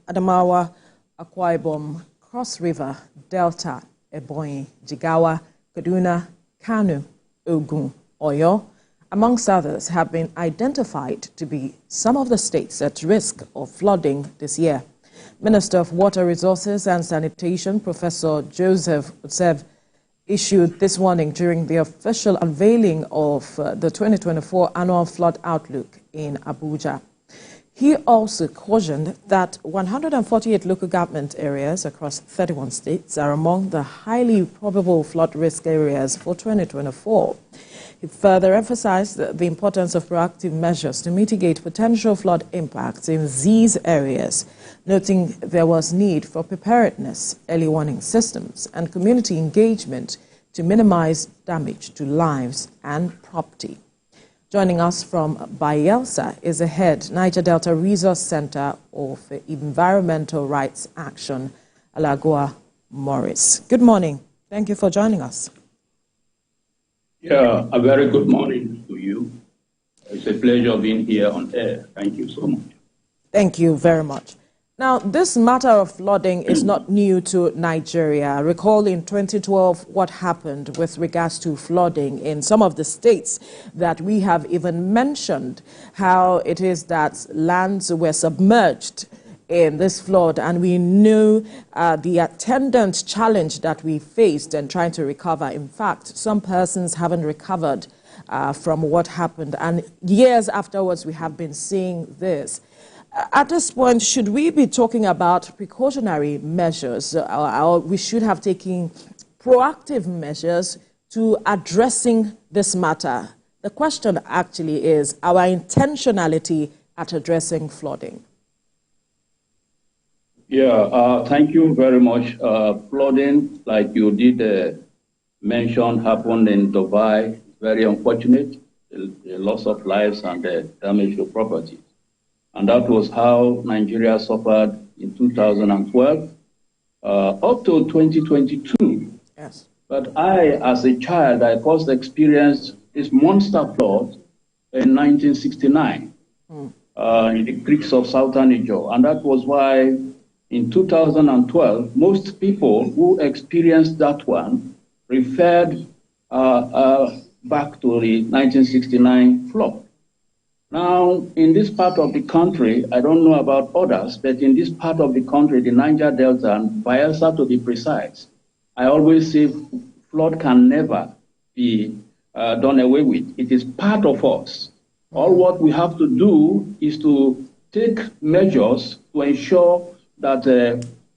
Adamawa, Akwa-Ibom, Cross River, Delta, Ebonyi, Jigawa, Kaduna, Kano, Ogun, Oyo, amongst others, have been identified to be some of the states at risk of flooding this year. Minister of Water Resources and Sanitation, Professor Joseph Utsev, issued this warning during the official unveiling of the 2024 Annual Flood Outlook in Abuja. He also cautioned that 148 local government areas across 31 states are among the highly probable flood risk areas for 2024. He further emphasized the importance of proactive measures to mitigate potential flood impacts in these areas, noting there was need for preparedness, early warning systems, and community engagement to minimize damage to lives and property. Joining us from Bayelsa is the head Niger Delta Resource Center of Environmental Rights Action, Alagua Morris. Good morning. Thank you for joining us. Yeah, a very good morning to you. It's a pleasure being here on air. Thank you so much. Thank you very much. Now, this matter of flooding is not new to Nigeria. Recall in 2012 what happened with regards to flooding in some of the states that we have even mentioned, how it is that lands were submerged in this flood, and we knew the attendant challenge that we faced in trying to recover. In fact, some persons haven't recovered from what happened, and years afterwards we have been seeing this. At this point, should we be talking about precautionary measures, or we should have taken proactive measures to addressing this matter? The question actually is our intentionality at addressing flooding. Yeah, thank you very much. Flooding, like you did mention, happened in Dubai. Very unfortunate, the loss of lives and the damage to property. And that was how Nigeria suffered in 2012 up to 2022. Yes. But I, as a child, I first experienced this monster flood in 1969 in the creeks of southern Niger. And that was why in 2012, most people who experienced that one referred back to the 1969 flood. Now, in this part of the country, I don't know about others, but in this part of the country, the Niger Delta and Bayelsa to be precise, I always say flood can never be done away with. It is part of us. All what we have to do is to take measures to ensure that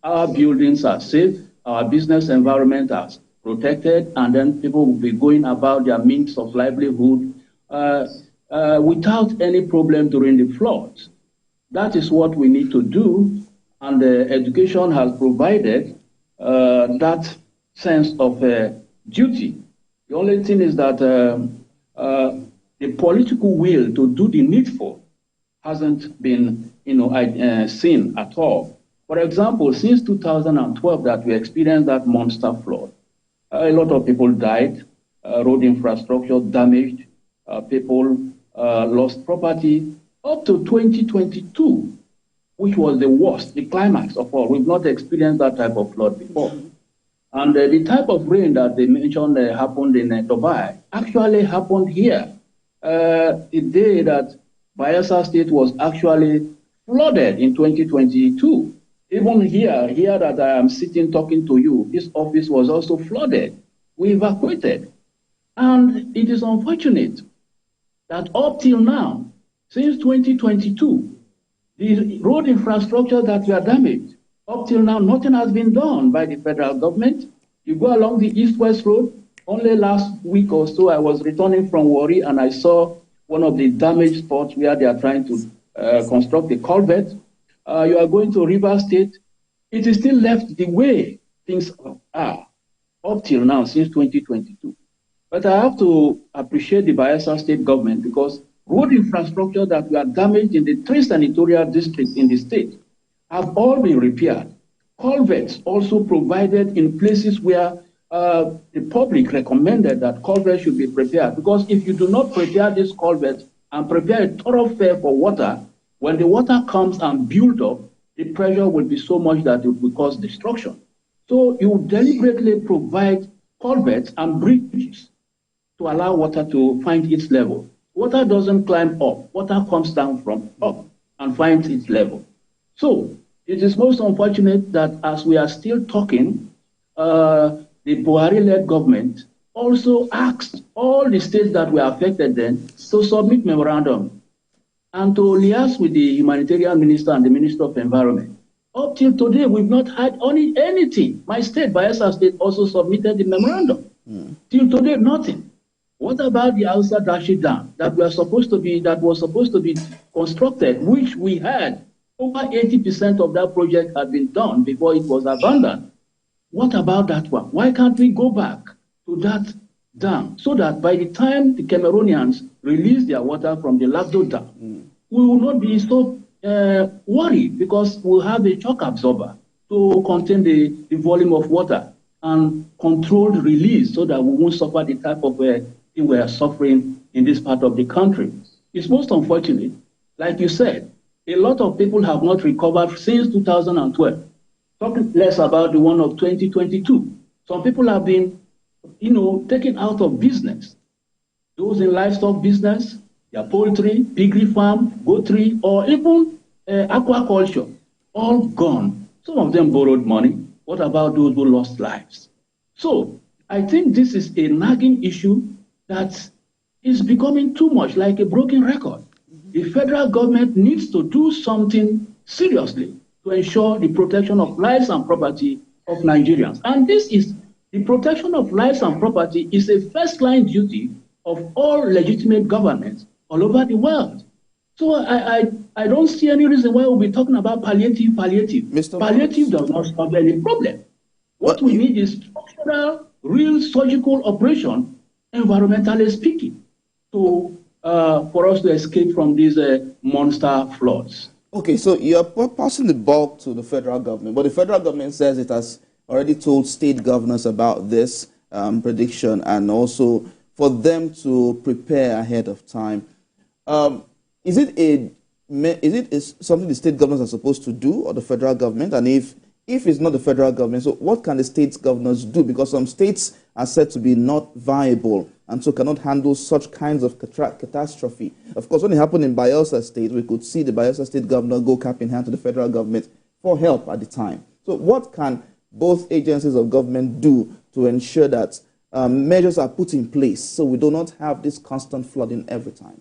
our buildings are safe, our business environment is protected, and then people will be going about their means of livelihood without any problem during the floods. That is what we need to do, and education has provided that sense of duty. The only thing is that the political will to do the needful hasn't been seen at all. For example, since 2012 that we experienced that monster flood, a lot of people died, road infrastructure damaged, people lost property, up to 2022, which was the worst, the climax of all. We've not experienced that type of flood before. And the type of rain that they mentioned happened in Dubai actually happened here. The day that Bayelsa State was actually flooded in 2022. Even here that I am sitting talking to you, this office was also flooded. We evacuated. And it is unfortunate that up till now, since 2022, the road infrastructure that were damaged, up till now, nothing has been done by the federal government. You go along the east-west road, only last week or so, I was returning from Warri and I saw one of the damaged spots where they are trying to construct the culvert. You are going to River State. It is still left the way things are up till now, since 2022. But I have to appreciate the Bayelsa State government because road infrastructure that were damaged in the 3 senatorial districts in the state have all been repaired. Culverts also provided in places where the public recommended that culverts should be prepared. Because if you do not prepare these culverts and prepare a thoroughfare for water, when the water comes and builds up, the pressure will be so much that it will cause destruction. So you deliberately provide culverts and bridges to allow water to find its level. Water doesn't climb up. Water comes down from up and finds its level. So it is most unfortunate that as we are still talking, the Buhari-led government also asked all the states that were affected then to submit memorandum and to liaise with the humanitarian minister and the Minister of Environment. Up till today, we've not had anything. My state, Bayelsa State, also submitted the memorandum. Till today, nothing. What about the Hausa Dashi Dam that was supposed to be constructed, which we had over 80% of that project had been done before it was abandoned? What about that one? Why can't we go back to that dam so that by the time the Cameroonians release their water from the Lagdo Dam, we will not be so worried because we'll have a shock absorber to contain the volume of water and controlled release so that we won't suffer the type of thing we are suffering in this part of the country. It's most unfortunate. Like you said, a lot of people have not recovered since 2012. Talking less about the one of 2022. Some people have been, taken out of business. Those in livestock business, their poultry, piggery farm, goatry, or even aquaculture, all gone. Some of them borrowed money. What about those who lost lives? So I think this is a nagging issue that is becoming too much like a broken record. The federal government needs to do something seriously to ensure the protection of lives and property of Nigerians. And the protection of lives and property is a first-line duty of all legitimate governments all over the world. So I don't see any reason why we'll be talking about palliative. Mr. Palliative does not solve any problem. What we need is structural, real surgical operation, environmentally speaking, for us to escape from these monster floods. Okay, so you're passing the bulk to the federal government, but the federal government says it has already told state governors about this prediction and also for them to prepare ahead of time. Is it something the state governors are supposed to do, or the federal government? And if it's not the federal government, so what can the state governors do? Because some states are said to be not viable and so cannot handle such kinds of catastrophe. Of course, when it happened in Bayelsa State, we could see the Bayelsa State governor go cap in hand to the federal government for help at the time. So what can both agencies of government do to ensure that measures are put in place so we do not have this constant flooding every time?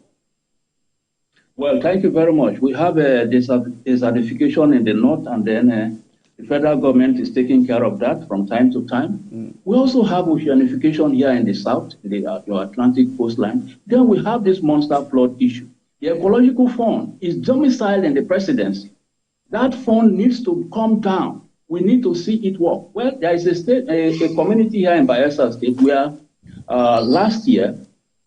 Well, thank you very much. We have a desertification in the north, and then the federal government is taking care of that from time to time. We also have oceanification here in the south, the Atlantic coastline. Then we have this monster flood issue. The ecological fund is domiciled in the presidency. That fund needs to come down. We need to see it work. Well, there is a community here in Bayelsa State where last year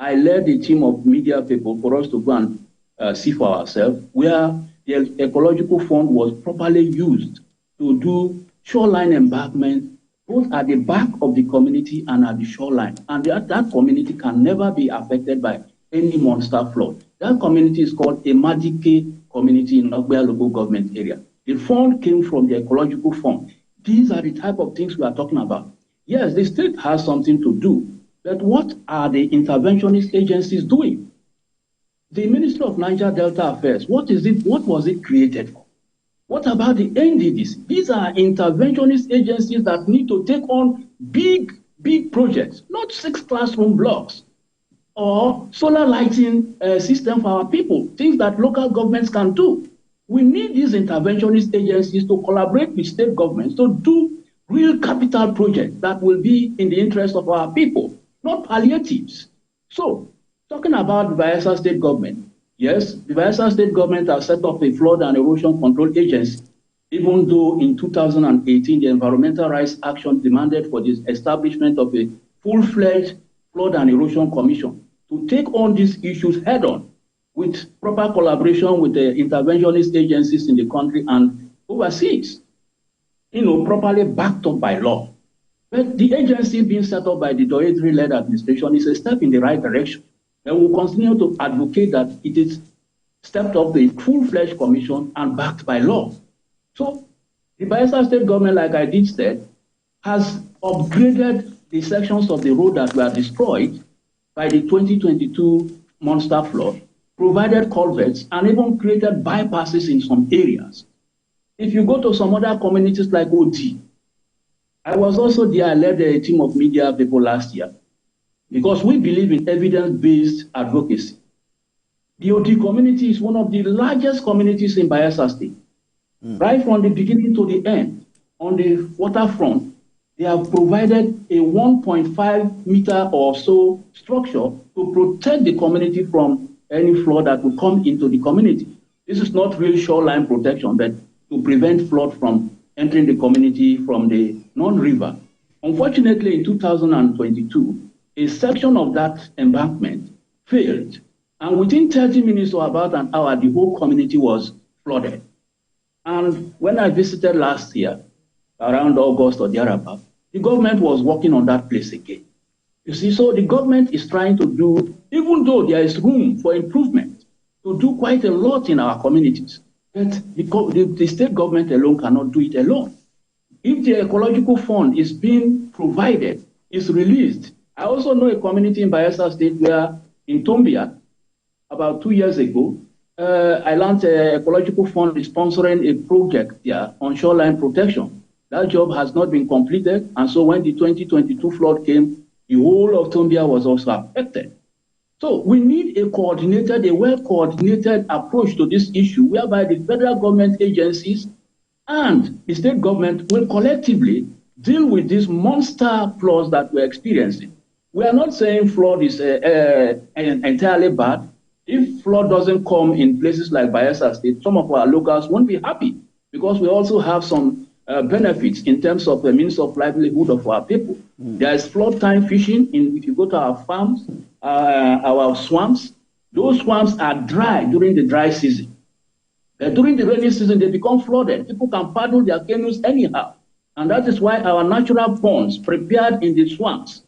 I led a team of media people for us to go and see for ourselves, where the ecological fund was properly used to do shoreline embankment, both at the back of the community and at the shoreline. And that community can never be affected by any monster flood. That community is called a Madike community in Ogun local government area. The fund came from the ecological fund. These are the type of things we are talking about. Yes, the state has something to do, but what are the interventionist agencies doing? The Ministry of Niger Delta Affairs, what was it created for? What about the NDDs? These are interventionist agencies that need to take on big projects, not 6 classroom blocks or solar lighting system for our people, things that local governments can do. We need these interventionist agencies to collaborate with state governments to do real capital projects that will be in the interest of our people, not palliatives. So, talking about the Bayelsa State government, yes, the Bayelsa State government has set up a flood and erosion control agency, even though in 2018 the Environmental Rights Action demanded for the establishment of a full-fledged flood and erosion commission to take on these issues head-on with proper collaboration with the interventionist agencies in the country and overseas, properly backed up by law. But the agency being set up by the Doedri-led administration is a step in the right direction. And we'll continue to advocate that it is stepped up to a full-fledged commission and backed by law. So the Bayelsa State government, like I did said, has upgraded the sections of the road that were destroyed by the 2022 monster flood, provided culverts, and even created bypasses in some areas. If you go to some other communities like OD, I was also there, I led a team of media people last year, because we believe in evidence-based advocacy. The OD community is one of the largest communities in Bayelsa State. Right from the beginning to the end, on the waterfront, they have provided a 1.5 meter or so structure to protect the community from any flood that will come into the community. This is not really shoreline protection, but to prevent flood from entering the community from the non-river. Unfortunately, in 2022, a section of that embankment failed. And within 30 minutes or about an hour, the whole community was flooded. And when I visited last year, around August or thereabout, the government was working on that place again. You see, so the government is trying to do, even though there is room for improvement, to do quite a lot in our communities. But the state government alone cannot do it alone. If the ecological fund is being provided, is released. I also know a community in Bayelsa State where in Tombia, about 2 years ago, I learned ecological fund is sponsoring a project there on shoreline protection. That job has not been completed, and so when the 2022 flood came, the whole of Tombia was also affected. So we need a coordinated, a well-coordinated approach to this issue, whereby the federal government agencies and the state government will collectively deal with these monster floods that we're experiencing. We are not saying flood is entirely bad. If flood doesn't come in places like Bayelsa State, some of our locals won't be happy, because we also have some benefits in terms of the means of livelihood of our people. There is flood time fishing. If you go to our farms, our swamps, those swamps are dry during the dry season. During the rainy season, they become flooded. People can paddle their canoes anyhow. And that is why our natural ponds prepared in the swamps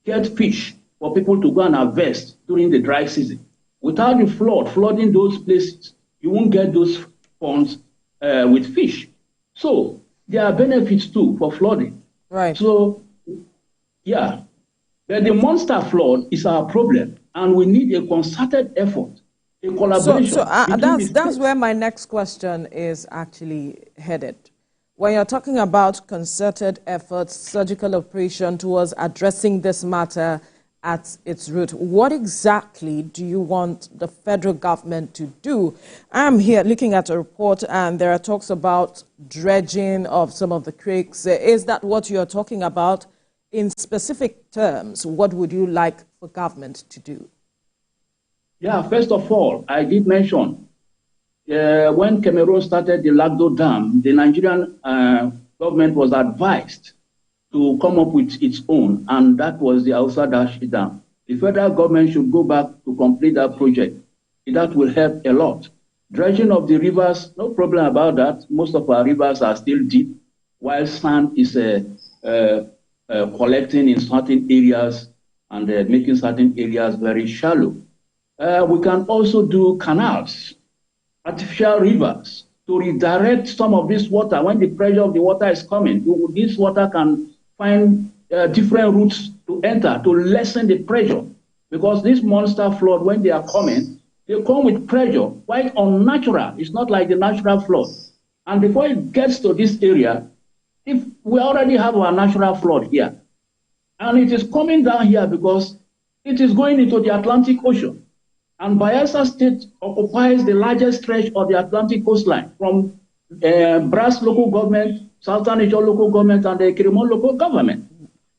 get fish for people to go and harvest during the dry season. Without the flooding those places, you won't get those ponds with fish. So there are benefits too for flooding. Right. So, yeah. But the monster flood is our problem, and we need a concerted effort, a collaboration. So that's where my next question is actually headed. When you're talking about concerted efforts, surgical operation towards addressing this matter at its root, what exactly do you want the federal government to do? I'm here looking at a report, and there are talks about dredging of some of the creeks. Is that what you're talking about? In specific terms, what would you like for government to do? Yeah, first of all, I did mention when Cameroon started the Lagdo Dam, the Nigerian government was advised to come up with its own, and that was the Hausa Dashi Dam. The federal government should go back to complete that project. That will help a lot. Dredging of the rivers, no problem about that. Most of our rivers are still deep, while sand is collecting in certain areas and making certain areas very shallow. We can also do canals, artificial rivers, to redirect some of this water. When the pressure of the water is coming, this water can find different routes to enter to lessen the pressure. Because this monster flood, when they are coming, they come with pressure, quite unnatural. It's not like the natural flood. And before it gets to this area, if we already have our natural flood here, and it is coming down here because it is going into the Atlantic Ocean. And Bayelsa State occupies the largest stretch of the Atlantic coastline from Brass local government, Southern Niger local government, and the Kirimon local government.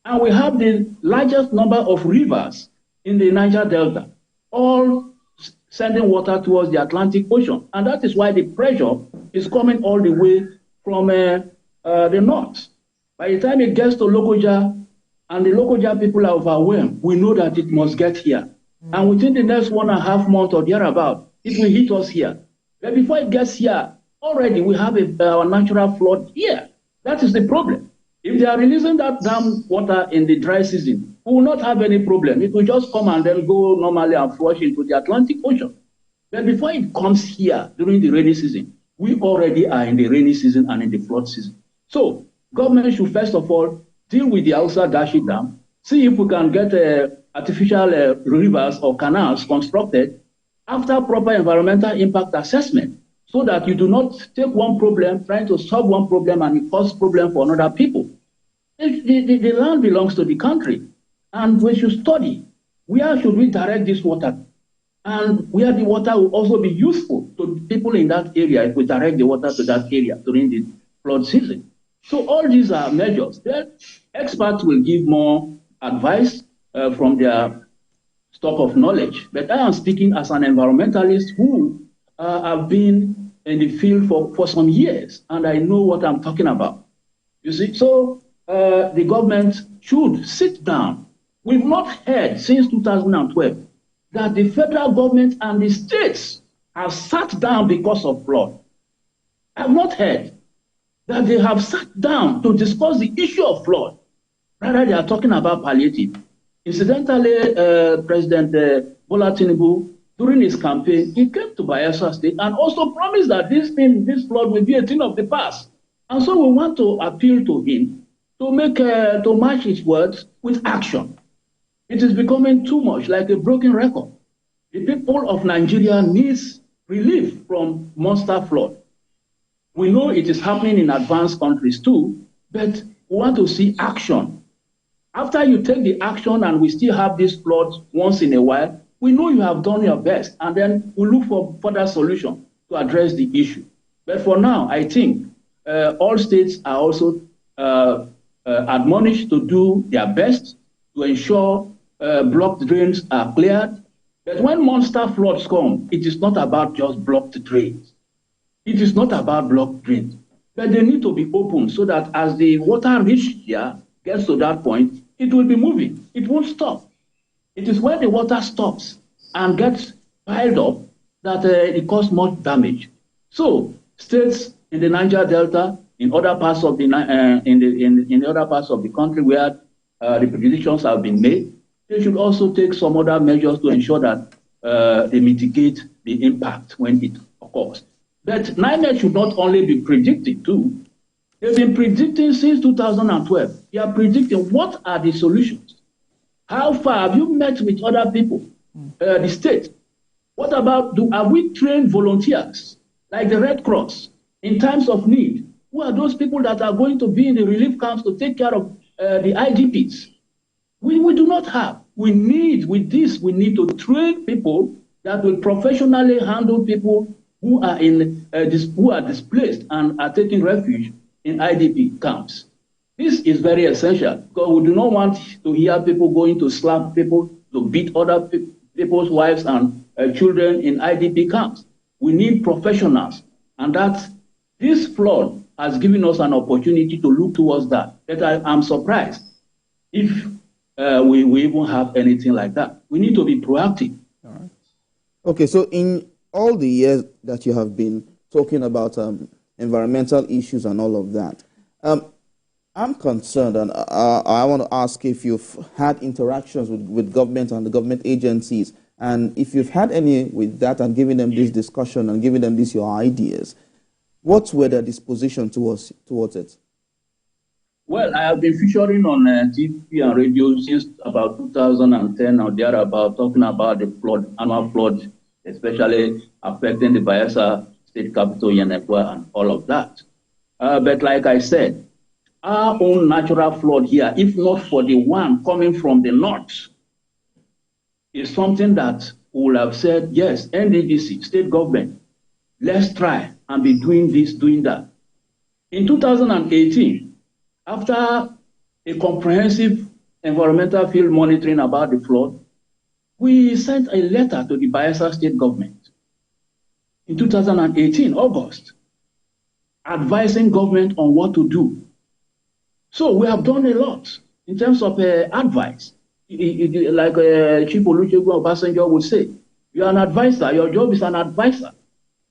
And we have the largest number of rivers in the Niger Delta, all sending water towards the Atlantic Ocean. And that is why the pressure is coming all the way from the north. By the time it gets to Lokoja, and the Lokoja people are overwhelmed, we know that it must get here. And within the next 1.5 months or thereabout, it will hit us here. But before it gets here, already we have our natural flood here. That is the problem. If they are releasing that dam water in the dry season, we will not have any problem. It will just come and then go normally and flush into the Atlantic Ocean. But before it comes here during the rainy season, We already are in the rainy season and in the flood season. So government should first of all deal with the Hausa Dashi Dam, see if we can get artificial rivers or canals constructed after proper environmental impact assessment, so that you do not take one problem, trying to solve one problem and it cause problem for another people. The land belongs to the country, and we should study where should we direct this water, and where the water will also be useful to people in that area if we direct the water to that area during the flood season. So all these are measures. Then experts will give more advice from their stock of knowledge. But I am speaking as an environmentalist who have been in the field for some years, and I know what I'm talking about. You see, so the government should sit down. We've not heard since 2012 that the federal government and the states have sat down because of flood. I've not heard that they have sat down to discuss the issue of flood. Rather, they are talking about palliative. Incidentally, President Bola Tinubu, during his campaign, he came to Bayelsa State and also promised that this flood will be a thing of the past. And so we want to appeal to him to match his words with action. It is becoming too much like a broken record. The people of Nigeria needs relief from monster flood. We know it is happening in advanced countries too, but we want to see action. After you take the action and we still have this flood once in a while, we know you have done your best, and then we'll look for further solution to address the issue. But for now, I think all states are also admonished to do their best to ensure blocked drains are cleared. But when monster floods come, it is not about just blocked drains. It is not about blocked drains. But they need to be open so that as the water reaches here, gets to that point, it will be moving. It won't stop. It is when the water stops and gets piled up that it causes much damage. So states in the Niger Delta, in other parts of the in the other parts of the country where the predictions have been made, they should also take some other measures to ensure that they mitigate the impact when it occurs. But NIMET should not only be predicting too. They've been predicting since 2012. They are predicting what are the solutions. How far have you met with other people, the state? What about, have we trained volunteers like the Red Cross in times of need? Who are those people that are going to be in the relief camps to take care of the IDPs? We do not have. We need to train people that will professionally handle people who are who are displaced and are taking refuge in IDP camps. This is very essential because we do not want to hear people going to slap people, to beat other people's wives and children in IDP camps. We need professionals, and that this flood has given us an opportunity to look towards that. But I'm surprised if we even have anything like that. We need to be proactive. All right. Okay, so in all the years that you have been talking about environmental issues and all of that, I'm concerned, and I want to ask if you've had interactions with government and the government agencies, and if you've had any with that and giving them this discussion and giving them these your ideas, what were their disposition towards it? Well, I have been featuring on TV and radio since about 2010 or thereabout, talking about the flood, annual flood, especially affecting the Bayelsa State Capital, Yenekwa, and all of that. But like I said, our own natural flood here, if not for the one coming from the north, is something that we would have said, yes, NDDC, state government, let's try and be doing this, doing that. In 2018, after a comprehensive environmental field monitoring about the flood, we sent a letter to the Bayelsa state government in 2018, August, advising government on what to do. So we have done a lot in terms of advice. Like Chief Olusegun Obasanjo would say, you're an advisor, your job is an advisor.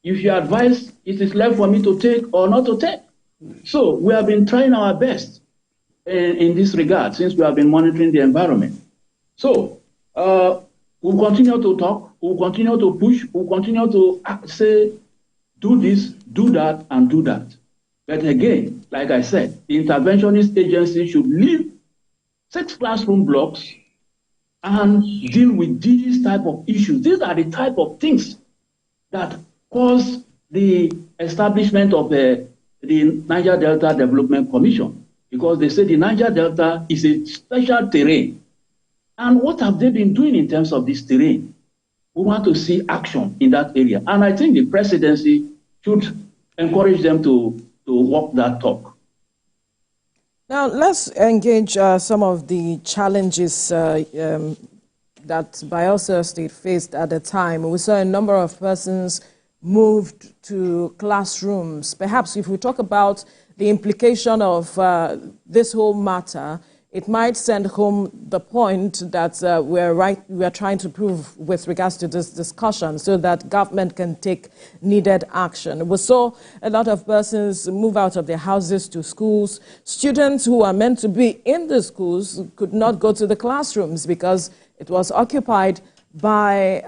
If you advise, it is left for me to take or not to take. So we have been trying our best in this regard since we have been monitoring the environment. So we'll continue to talk, we'll continue to push, we'll continue to say, do this, do that, and do that. But again, like I said, the interventionist agency should leave 6 classroom blocks and deal with these type of issues. These are the type of things that cause the establishment of the Niger Delta Development Commission, because they say the Niger Delta is a special terrain. And what have they been doing in terms of this terrain? We want to see action in that area. And I think the presidency should encourage them to walk that talk. Now, let's engage some of the challenges that Bayelsa State faced at the time. We saw a number of persons moved to classrooms. Perhaps if we talk about the implication of this whole matter, it might send home the point that we're trying to prove with regards to this discussion, so that government can take needed action. We saw a lot of persons move out of their houses to schools. Students who are meant to be in the schools could not go to the classrooms because it was occupied by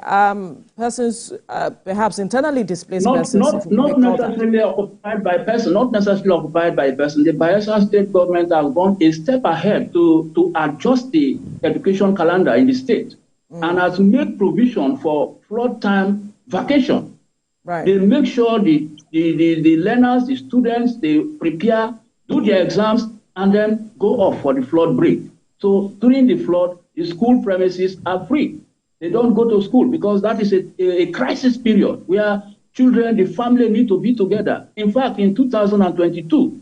persons, perhaps internally displaced persons. Not necessarily occupied by person, not necessarily occupied by a person. The Bayelsa State government has gone a step ahead to adjust the education calendar in the state and has made provision for flood time vacation. Right. They make sure the learners, the students, they prepare, do their exams, and then go off for the flood break. So during the flood, the school premises are free. They don't go to school because that is a crisis period where children, the family need to be together. In fact, in 2022,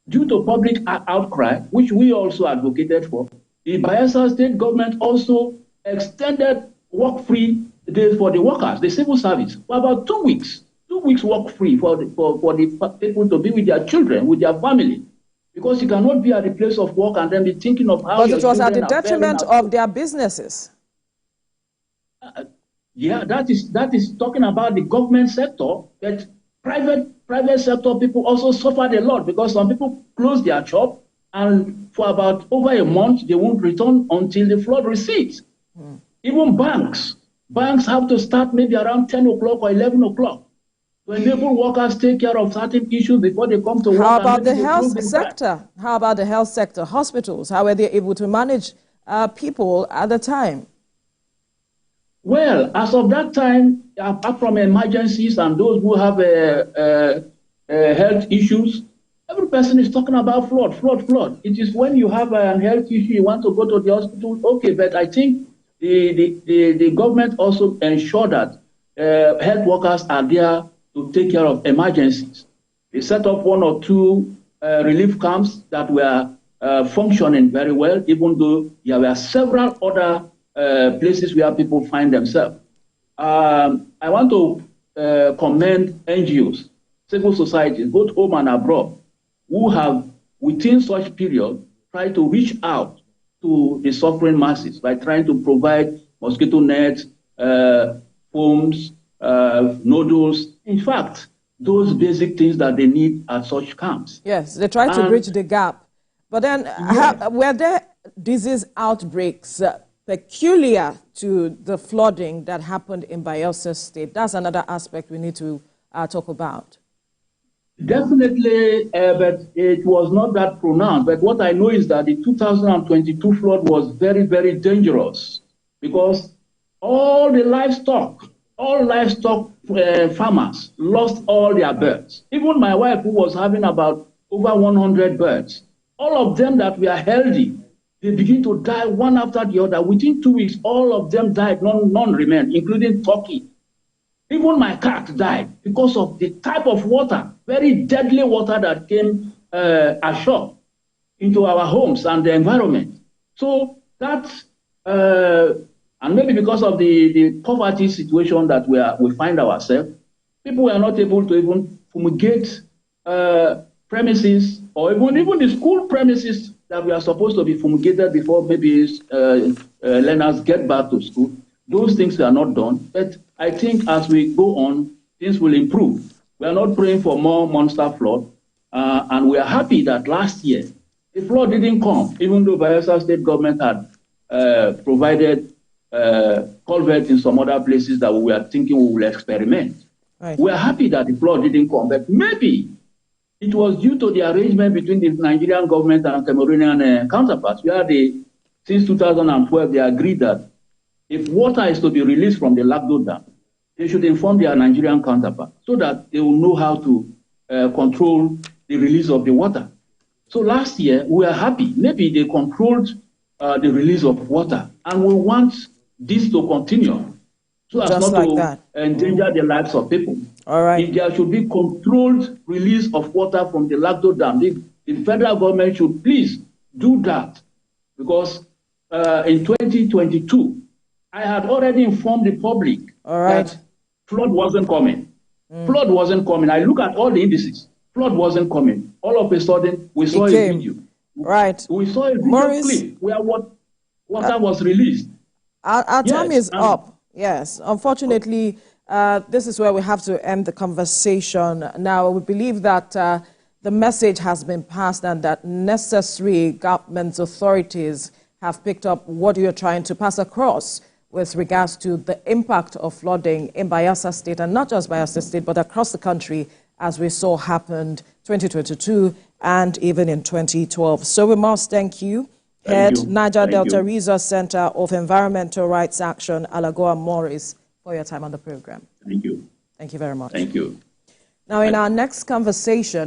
due to public outcry, which we also advocated for, the Bayelsa State government also extended work-free days for the workers, the civil service, for about 2 weeks. 2 weeks work-free for the people to be with their children, with their family. Because you cannot be at the place of work and then be thinking of how. But it was at the detriment of their businesses. Yeah, that is talking about the government sector, but private sector people also suffered a lot because some people closed their shop and for about over a month they won't return until the flood recedes. Even banks have to start maybe around 10 o'clock or 11 o'clock to enable workers take care of certain issues before they come to work. How about the health sector? How about the health sector? Hospitals, how were they able to manage people at the time? Well, as of that time, apart from emergencies and those who have health issues, every person is talking about flood. It is when you have a health issue, you want to go to the hospital, okay, but I think the government also ensure that health workers are there to take care of emergencies. They set up 1 or 2 relief camps that were functioning very well, even though there were several other places where people find themselves. I want to commend NGOs, civil societies, both home and abroad, who have, within such period, tried to reach out to the suffering masses by trying to provide mosquito nets, foams, noodles. In fact, those basic things that they need at such camps. Yes, they try to bridge the gap. But then, were there disease outbreaks peculiar to the flooding that happened in Bayelsa State? That's another aspect we need to talk about. Definitely, but it was not that pronounced. But what I know is that the 2022 flood was very, very dangerous because all livestock farmers lost all their birds. Even my wife, who was having about over 100 birds, all of them that were healthy, they begin to die one after the other. Within 2 weeks, all of them died, none remained, including turkey. Even my cat died because of the type of water, very deadly water that came ashore into our homes and the environment. So that's, and maybe because of the poverty situation that we find ourselves, people were not able to even fumigate premises or even the school premises that we are supposed to be fumigated before maybe learners get back to school. Those things are not done. But I think as we go on, things will improve. We are not praying for more monster flood. And we are happy that last year, the flood didn't come, even though Bayelsa State government had provided culverts in some other places that we were thinking we will experiment. Right. We are happy that the flood didn't come, but maybe it was due to the arrangement between the Nigerian government and Cameroonian counterparts. Since 2012, they agreed that if water is to be released from the Lagdo Dam, they should inform their Nigerian counterpart so that they will know how to control the release of the water. So last year, we are happy. Maybe they controlled the release of water, and we want this to continue so as Just not like to endanger the lives of people. All right. If there should be controlled release of water from the Lagdo Dam, the federal government should please do that, because in 2022, I had already informed the public that flood wasn't coming. Flood wasn't coming. I look at all the indices. Flood wasn't coming. All of a sudden, we saw a video. Right. We saw a video clip where water was released. Our time is up. Yes. Unfortunately, this is where we have to end the conversation. Now, we believe that the message has been passed and that necessary government authorities have picked up what you're trying to pass across with regards to the impact of flooding in Bayelsa State, and not just Bayelsa State, but across the country, as we saw happened 2022 and even in 2012. So we must thank you, Head Niger Delta Resource Center of Environmental Rights Action, Alagoa Morris, for your time on the program. Thank you. Thank you very much. Thank you. Now, in our next conversation,